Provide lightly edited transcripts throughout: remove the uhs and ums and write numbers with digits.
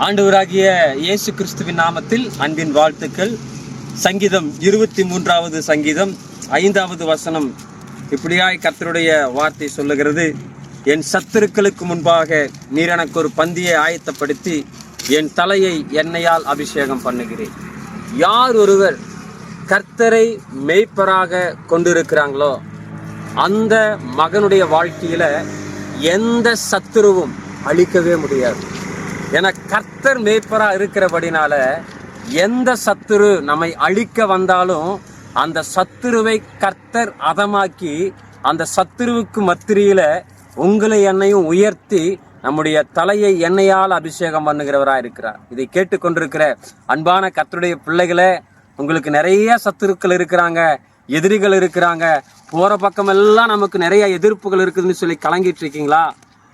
ஆண்டவராகிய இயேசு கிறிஸ்துவின் நாமத்தில் அன்பின் வாழ்த்துக்கள். சங்கீதம் 23வது சங்கீதம் 5வது வசனம் இப்படியாய் கர்த்தருடைய வார்த்தை சொல்லுகிறது. என் சத்துருக்களுக்கு முன்பாக நீர் எனக்கு ஒரு பந்தியை ஆயத்தப்படுத்தி என் தலையை எண்ணெயால் அபிஷேகம் பண்ணுகிறேன். யார் ஒருவர் கர்த்தரை மேய்ப்பராக கொண்டிருக்கிறாங்களோ அந்த மகனுடைய வாழ்க்கையில எந்த சத்துருவும் அழிக்கவே முடியாது. ஏன்னா கர்த்தர் மேய்ப்பரா இருக்கிறபடினால எந்த சத்துரு நம்மை அழிக்க வந்தாலும் அந்த சத்துருவை கர்த்தர் அதமாக்கி அந்த சத்துருவுக்கு மத்தியில உங்களை என்னையும் உயர்த்தி நம்முடைய தலையை எண்ணெயால் அபிஷேகம் பண்ணுகிறவராக இருக்கிறார். இதை கேட்டுக்கொண்டிருக்கிற அன்பான கர்த்தருடைய பிள்ளைகளே, உங்களுக்கு நிறைய சத்துருக்கள் இருக்கிறாங்க, எதிரிகள் இருக்கிறாங்க, போற பக்கம் எல்லாம் நமக்கு நிறைய எதிர்ப்புகள் இருக்குதுன்னு சொல்லி கலங்கிட்டு இருக்கீங்களா?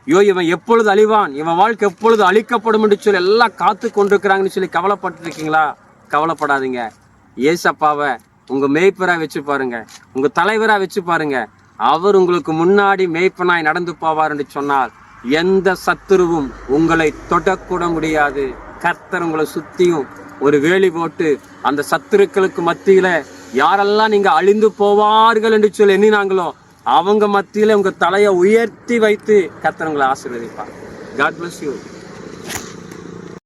ஐயோ, இவன் எப்பொழுது அழிவான், இவன் வாழ்க்கை எப்பொழுது அழிக்கப்படும் என்று சொல்லி எல்லாம் காத்து கொண்டிருக்கிறாங்கன்னு சொல்லி கவலைப்பட்டு இருக்கீங்களா? கவலைப்படாதீங்க. ஏசப்பாவை உங்க மேய்ப்பரா வச்சு பாருங்க, உங்க தலைவரா வச்சு பாருங்க. அவர் உங்களுக்கு முன்னாடி மேய்ப்பனாய் நடந்து போவார் என்று சொன்னால் எந்த சத்துருவும் உங்களை தொடக்கூட முடியாது. கர்த்தர் உங்களை சுத்தியும் ஒரு வேலி போட்டு அந்த சத்துருக்களுக்கு மத்தியில யாரெல்லாம் நீங்க அழிந்து போவார்கள் என்று சொல்லி எண்ணினாங்களோ அவங்க மத்தியில உங்க தலையை உயர்த்தி வைத்து கர்த்தர் உங்களை ஆசீர்வதிப்பார். God bless you.